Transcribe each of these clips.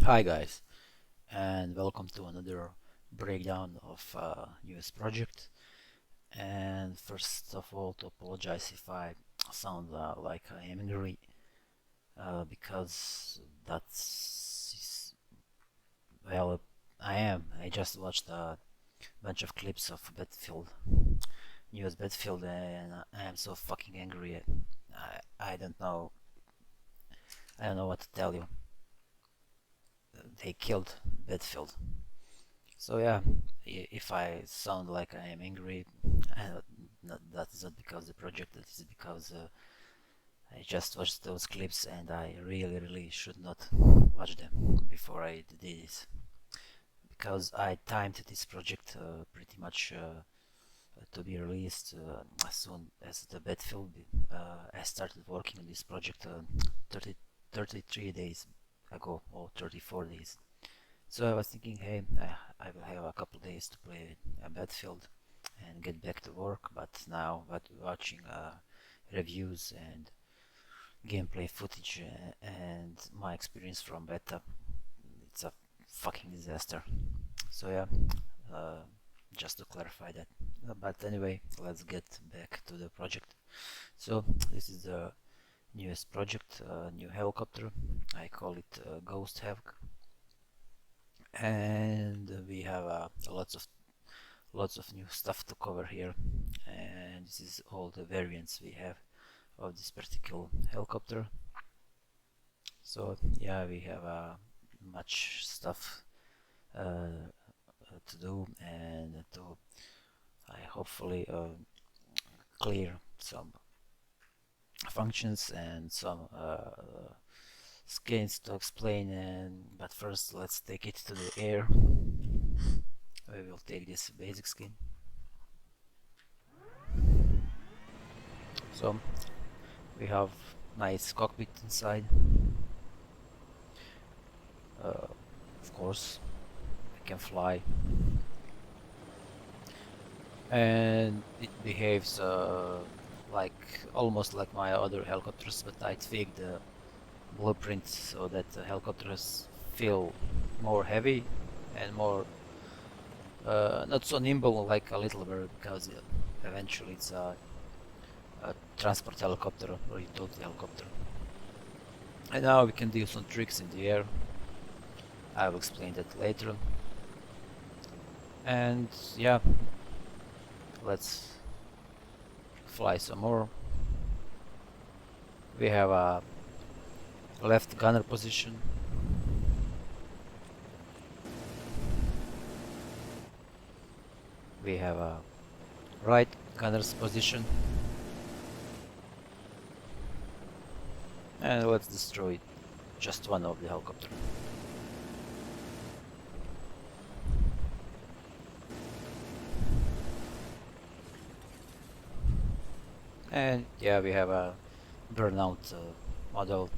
Hi guys, and welcome to another breakdown of newest project. And first of all, to apologize if I sound like I am angry, because well, I am. I just watched a bunch of clips of Battlefield, newest Battlefield, and I am so fucking angry. I don't know. I don't know what to tell you. They killed Battlefield. So yeah, if I sound like I am angry, that is not because of the project. That is because I just watched those clips and I really should not watch them before I did this, because I timed this project pretty much to be released as soon as the Battlefield. I started working on this project 30, 33 days ago, or 34 days. So I was thinking, hey, I will have a couple days to play a Battlefield and get back to work. But now, watching reviews and gameplay footage and my experience from beta, it's a fucking disaster. So yeah, uh, just to clarify that. But anyway, let's get back to the project. So this is the newest project, new helicopter. I call it Ghost Havoc, and we have lots of new stuff to cover here. And this is all the variants we have of this particular helicopter. So yeah, we have much stuff to do, and to I hopefully clear some functions and some skins to explain. And but first, let's take it to the air. We will take this basic skin. So we have nice cockpit inside. Of course, I can fly, and it behaves like almost like my other helicopters, but I tweaked the blueprint so that the helicopters feel more heavy and more not so nimble like a little bird, because eventually it's a transport helicopter or utility helicopter. And now we can do some tricks in the air. I will explain that later. And yeah, let's fly some more. We have a left gunner position. We have a right gunner's position. And let's destroy just one of the helicopter. And yeah, we have a burnout model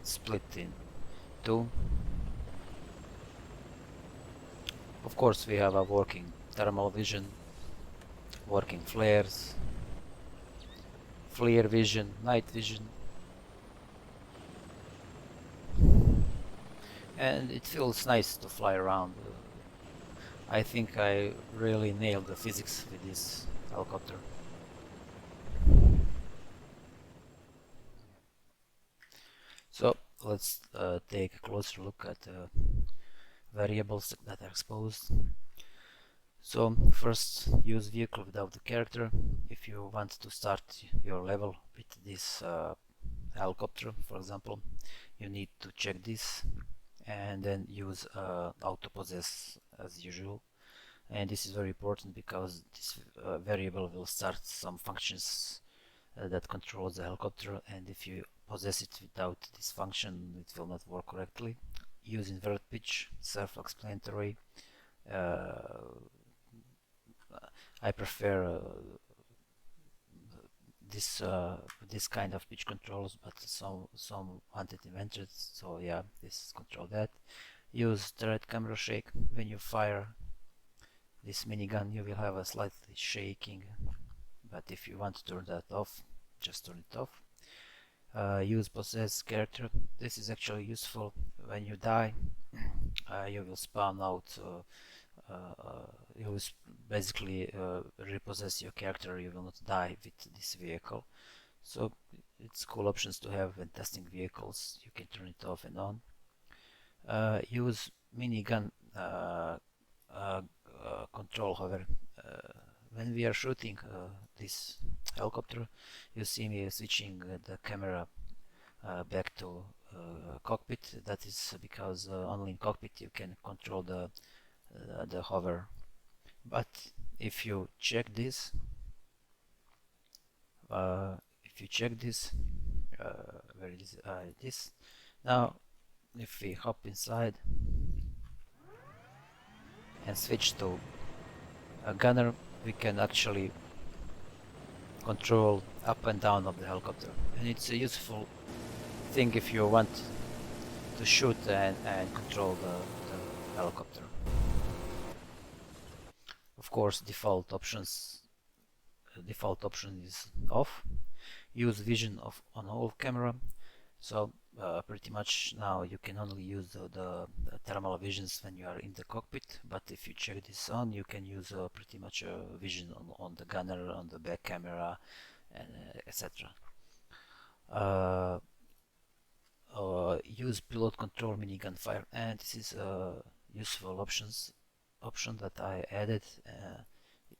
split in two. Of course, we have a working thermal vision, working flares, flare vision, night vision, and it feels nice to fly around. I think I really nailed the physics with this helicopter. So let's take a closer look at the variables that are exposed. So first, use vehicle without the character. If you want to start your level with this helicopter, for example, you need to check this and then use auto possess as usual. And this is very important because this variable will start some functions that controls the helicopter, and if you possess it without this function, it will not work correctly. Use invert pitch, self-explanatory. I prefer this kind of pitch controls, but some want it invented, so yeah, this control that. Use turret camera shake. When you fire this minigun, you will have a slightly shaking, but if you want to turn that off, just turn it off. Use possess character. This is actually useful when you die. You will spawn out. You will basically repossess your character. You will not die with this vehicle. So it's cool options to have when testing vehicles. You can turn it off and on. Use minigun control. However, when we are shooting this helicopter, you see me switching the camera back to cockpit. That is because only in cockpit you can control the hover. But if you check this, uh, where is this? Now, if we hop inside and switch to a gunner, we can actually control up and down of the helicopter, and it's a useful thing if you want to shoot and control the helicopter. Of course, default option is off. Use vision on all camera. So pretty much now you can only use the thermal visions when you are in the cockpit, but if you check this on, you can use pretty much vision on the gunner, on the back camera, and etc. Use pilot control minigun fire, and this is a useful option that I added.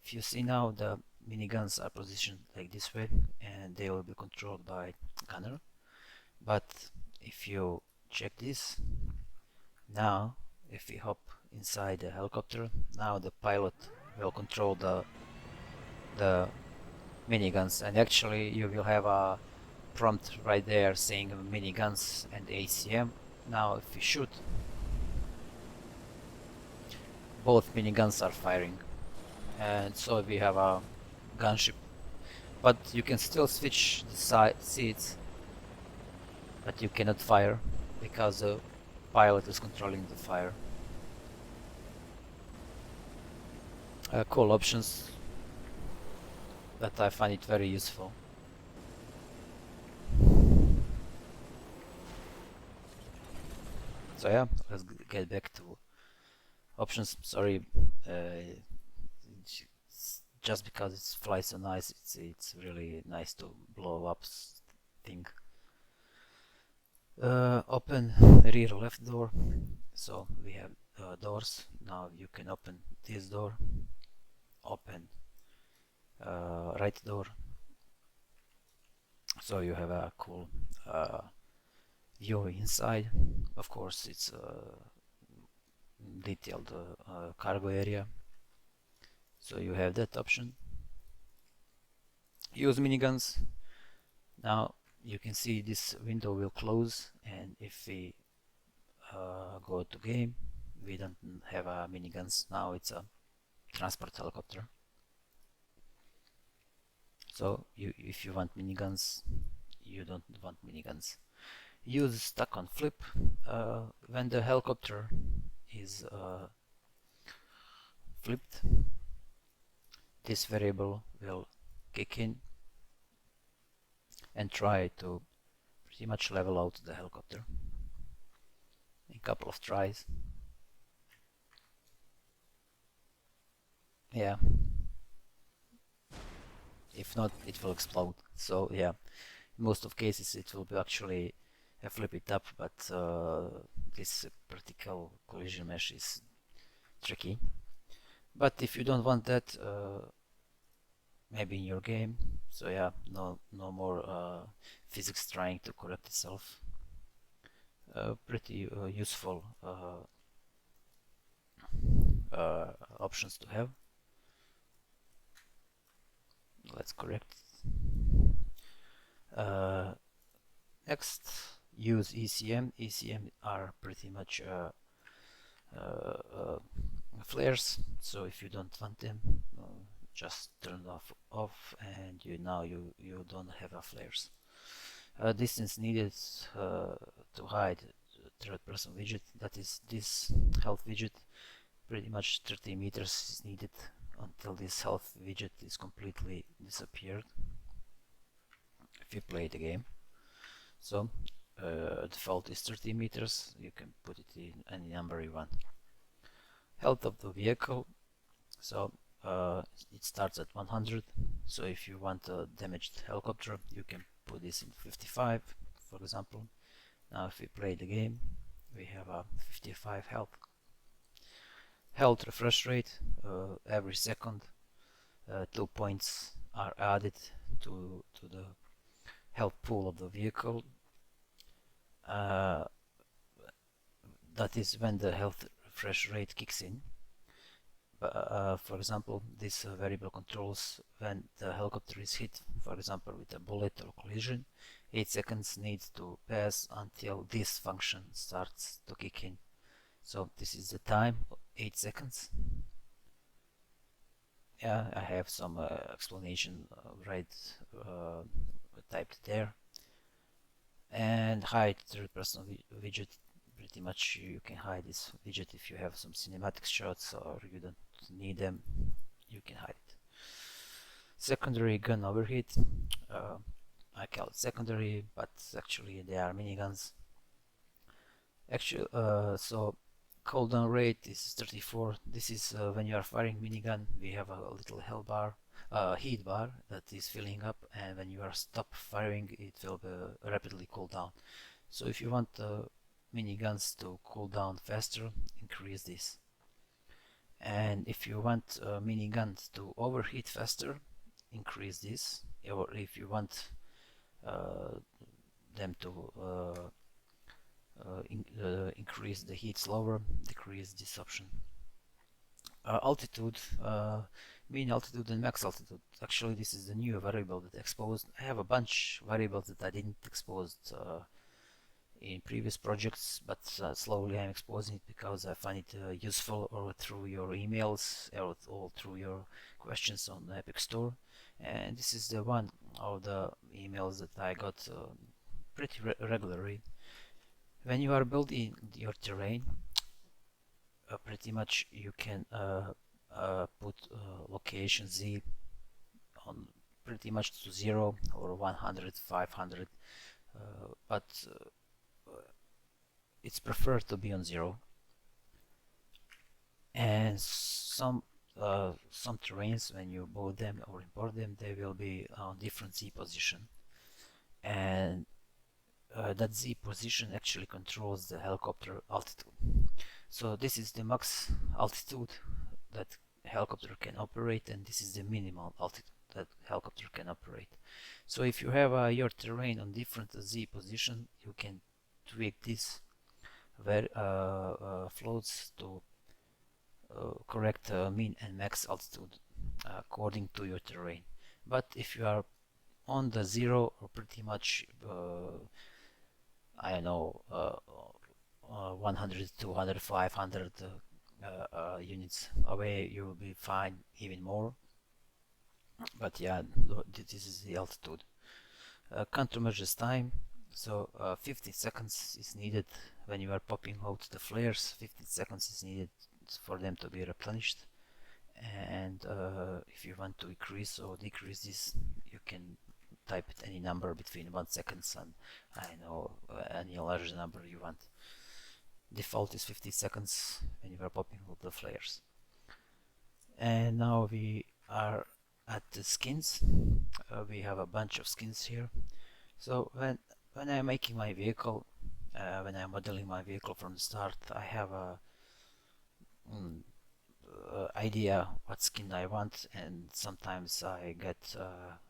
If you see now, the miniguns are positioned like this way, and they will be controlled by gunner. But if you check this, now if we hop inside the helicopter, now the pilot will control the miniguns, and actually you will have a prompt right there saying miniguns and ACM. Now if we shoot, both miniguns are firing, and so we have a gunship. But you can still switch the seats, but you cannot fire because the pilot is controlling the fire. Cool options that I find it very useful. So yeah, let's get back to options. Sorry, just because it flies so nice, it's really nice to blow up thing. Open rear left door. So we have doors. Now you can open this door, open right door. So you have a cool view inside. Of course, it's detailed cargo area. So you have that option. Use miniguns. Now you can see this window will close, and if we go to game, we don't have miniguns. Now it's a transport helicopter. So if you want miniguns, you don't want miniguns. Use stuck on flip. When the helicopter is flipped, this variable will kick in and try to pretty much level out the helicopter in a couple of tries. Yeah, if not, it will explode. So yeah, in most of cases it will be actually flip it up, but this particular collision mesh is tricky. But if you don't want that, maybe in your game, so yeah, no more physics trying to correct itself. Pretty useful options to have. Let's correct. Next, use ECM. ECM are pretty much flares, so if you don't want them, just turn off, and you don't have flares. Distance needed to hide third person widget, that is this health widget. Pretty much 30 meters is needed until this health widget is completely disappeared if you play the game. So default is 30 meters. You can put it in any number you want. Health of the vehicle. So it starts at 100. So if you want a damaged helicopter, you can put this in 55, for example. Now if we play the game, we have a 55 health. Health refresh rate, every second 2 points are added to the health pool of the vehicle. That is when the health refresh rate kicks in. For example, this variable controls when the helicopter is hit, for example with a bullet or collision. 8 seconds needs to pass until this function starts to kick in. So this is the time, 8 seconds. Yeah, I have some explanation typed there. And hide third person widget. Pretty much you can hide this widget if you have some cinematic shots or you don't need them, you can hide it. Secondary gun overheat. I call it secondary, but actually they are miniguns. Actually, so cooldown rate is 34. This is when you are firing minigun. We have a little heat bar that is filling up, and when you are stop firing, it will rapidly cool down. So if you want miniguns to cool down faster, increase this. And if you want miniguns to overheat faster, increase this. Or if you want them to increase the heat slower, decrease this option. Altitude, mean altitude and max altitude. Actually, this is the new variable that exposed. I have a bunch of variables that I didn't expose in previous projects, but slowly I'm exposing it because I find it useful, or through your emails or through your questions on the Epic Store. And this is the one of the emails that I got pretty regularly. When you are building your terrain, pretty much you can put location Z on pretty much to 0 or 100, 500, but it's preferred to be on 0. And some terrains, when you build them or import them, they will be on different Z position, and that Z position actually controls the helicopter altitude. So this is the max altitude that helicopter can operate, and this is the minimal altitude that helicopter can operate. So if you have your terrain on different Z position, you can tweak this floats to correct mean and max altitude according to your terrain. But if you are on the 0 or pretty much I don't know 100, 200, 500 units away, you will be fine, even more. But yeah, this is the altitude. Countermeasures time. So 15 seconds is needed when you are popping out the flares. 15 seconds is needed for them to be replenished. And if you want to increase or decrease this, you can type any number between 1 second and I know any large number you want. Default is 50 seconds when you are popping out the flares. And now we are at the skins. We have a bunch of skins here. So when I'm making my vehicle, when I'm modeling my vehicle from the start, I have a idea what skin I want, and sometimes I get,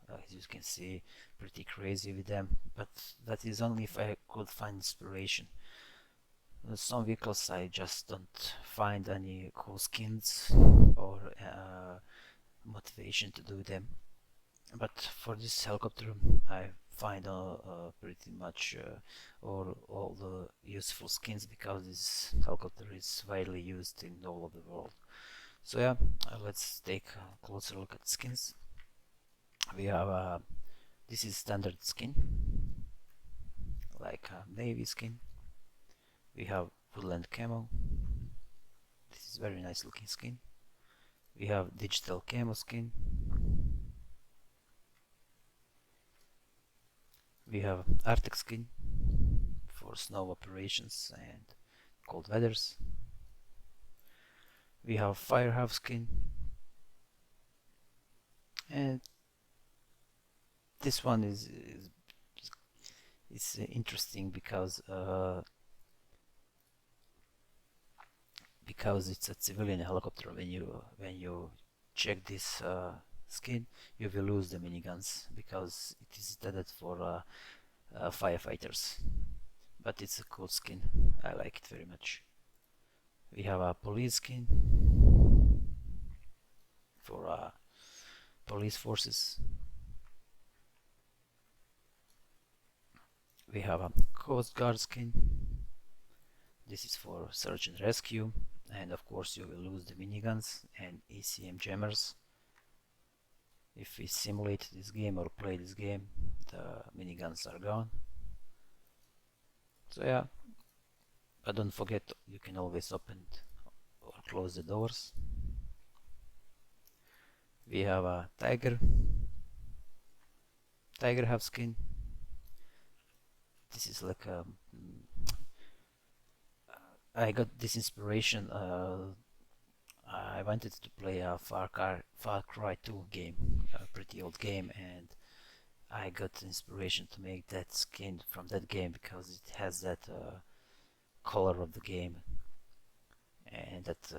as you can see, pretty crazy with them, but that is only if I could find inspiration. Some vehicles I just don't find any cool skins or motivation to do them, but for this helicopter I find pretty much all the useful skins, because this helicopter is widely used in all of the world. So yeah, let's take a closer look at skins. We have this is standard skin, like a navy skin. We have woodland camo. This is very nice looking skin. We have digital camo skin. We have Arctic skin. for snow operations and cold weathers. We have firehouse skin, and this one is interesting because it's a civilian helicopter. When you check this skin, you will lose the miniguns because it is intended for firefighters. But it's a cool skin. I like it very much. We have a police skin for police forces. We have a Coast Guard skin. This is for search and rescue, and of course you will lose the miniguns and ECM jammers. If we simulate this game or play this game, the miniguns are gone. So yeah, but don't forget you can always open or close the doors. We have a tiger half skin. This is like a I got this inspiration. I wanted to play a Far Cry 2 game, a pretty old game, and I got inspiration to make that skin from that game because it has that color of the game and that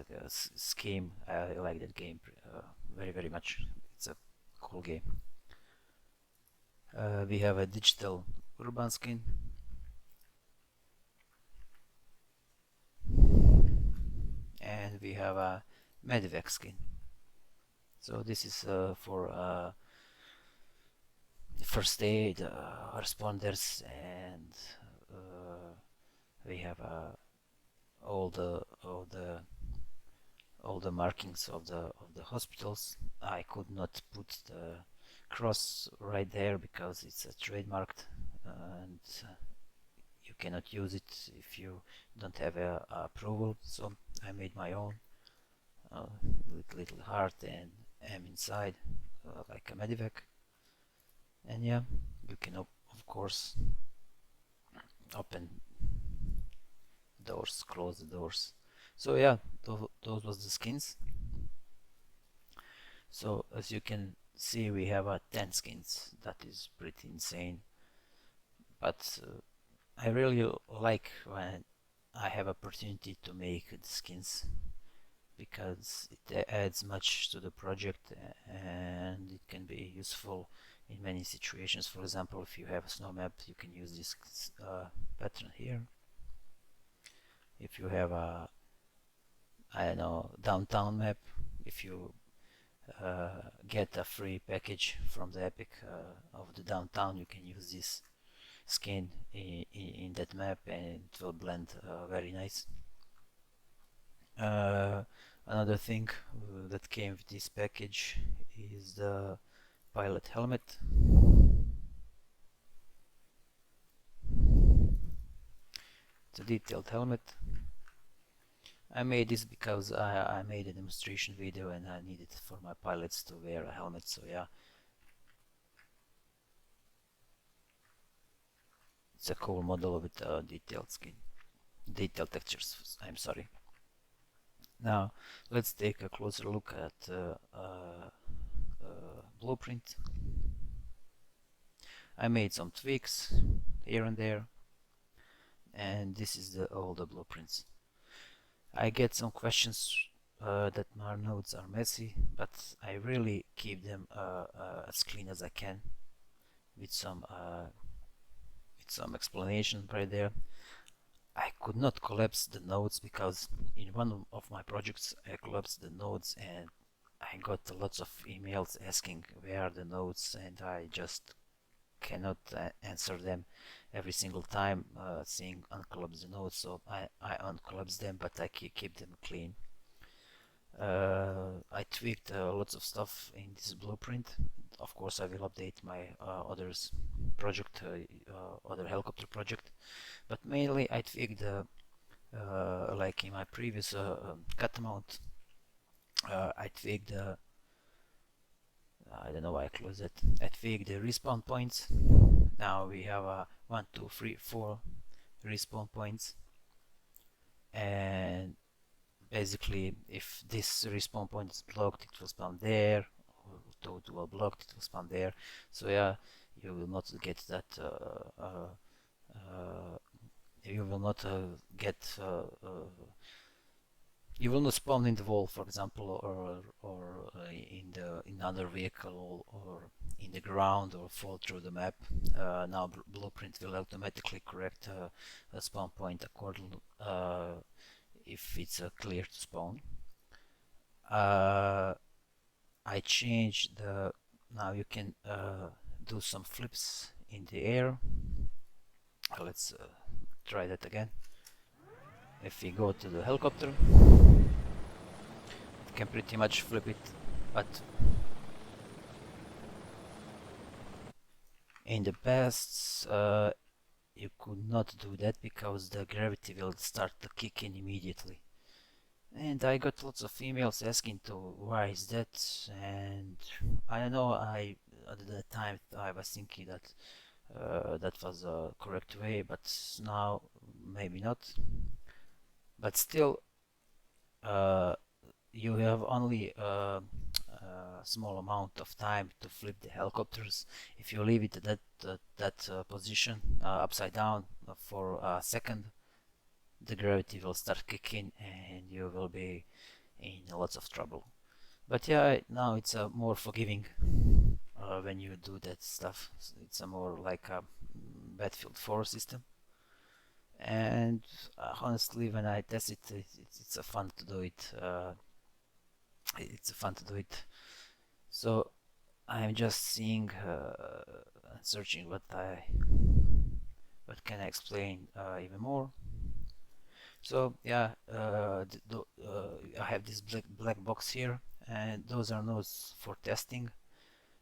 scheme. I like that game very, very much. It's a cool game. We have a digital urban skin. And we have a medevac skin. So this is for first aid responders, and we have all the markings of the hospitals. I could not put the cross right there because it's a trademarked, and you cannot use it if you don't have a approval. So I made my own little heart and M inside, like a medevac. And yeah, you can of course open doors, close the doors. So yeah, those was the skins. So as you can see, we have 10 skins. That is pretty insane. But I really like when I have opportunity to make the skins because it adds much to the project and it can be useful in many situations. For example, if you have a snow map, you can use this pattern here. If you have a, I don't know, downtown map, if you get a free package from the Epic of the downtown, you can use this skin in that map and it will blend very nice. Another thing that came with this package is the pilot helmet. It's a detailed helmet. I made this because I made a demonstration video and I needed for my pilots to wear a helmet, so yeah. It's a cool model with a detailed skin. Detailed textures, I'm sorry. Now, let's take a closer look at blueprint. I made some tweaks here and there, and this is all the blueprints. I get some questions that my nodes are messy, but I really keep them as clean as I can with some explanation right there. I could not collapse the nodes because in one of my projects I collapsed the nodes and I got lots of emails asking where are the nodes, and I just cannot answer them every single time saying uncollapse the nodes, so I uncollapse them, but I keep them clean. I tweaked lots of stuff in this blueprint. Of course, I will update my other helicopter project, but mainly I tweaked like in my previous cut mount. I tweaked I don't know why I closed it. I tweaked the respawn points. Now we have 1, 2, 3, 4 respawn points, and basically if this respawn point is blocked it will spawn there, or well blocked it will spawn there. So yeah, you will not get that you will not get you will not spawn in the wall, for example, or in the in another vehicle, or in the ground, or fall through the map. Now Blueprint will automatically correct a spawn point according if it's clear to spawn. I changed the now you can do some flips in the air. Let's try that again. If we go to the helicopter, you can pretty much flip it, but in the past you could not do that because the gravity will start to kick in immediately. And I got lots of emails asking to why is that, and I don't know, I at the time I was thinking that that was a correct way, but now maybe not. But still, uh, you have only a small amount of time to flip the helicopters. If you leave it at that position upside down for a second, the gravity will start kicking and you will be in lots of trouble. But yeah, now it's more forgiving when you do that stuff. It's a more like a Battlefield 4 system. And honestly, when I test it, it's a fun to do it. It's fun to do it. So I'm just seeing, searching what can I explain even more. So yeah, I have this black box here, and those are nodes for testing.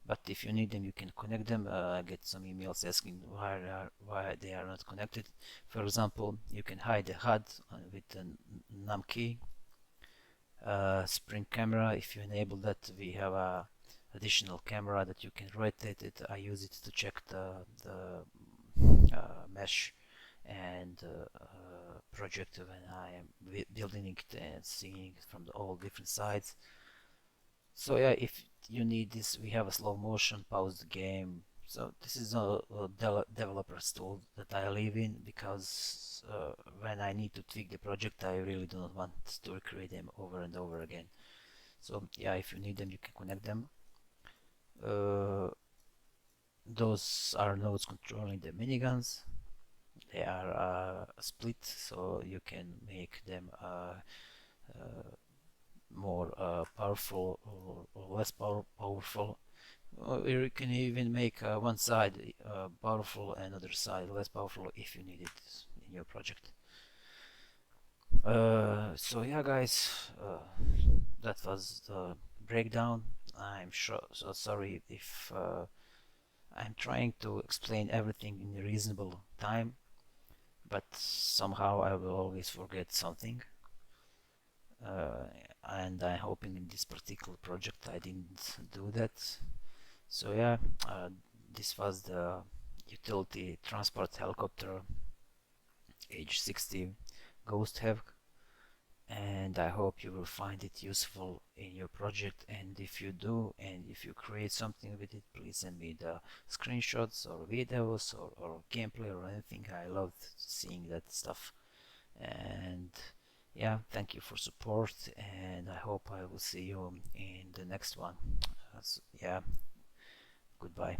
But if you need them, you can connect them. I get some emails asking why they are not connected. For example, you can hide the HUD with a num key. Spring camera, if you enable that, we have a additional camera that you can rotate it. I use it to check the mesh and project when I am building it and seeing it from all different sides. So yeah, if you need this, we have a slow motion, pause the game. So this is a developer's tool that I live in because when I need to tweak the project, I really do not want to recreate them over and over again. So yeah, if you need them, you can connect them. Those are nodes controlling the miniguns. They are split, so you can make them more powerful or less powerful. Or you can even make one side powerful and other side less powerful if you need it in your project. So yeah, guys, that was the breakdown. I'm so sorry if I'm trying to explain everything in a reasonable time, but somehow I will always forget something. And I'm hoping in this particular project I didn't do that. So yeah, this was the utility transport helicopter H60 Ghost Hawk, and I hope you will find it useful in your project. And if you do, and if you create something with it, please send me the screenshots or videos or gameplay or anything. I love seeing that stuff. And yeah, thank you for support, and I hope I will see you in the next one. So, yeah, goodbye.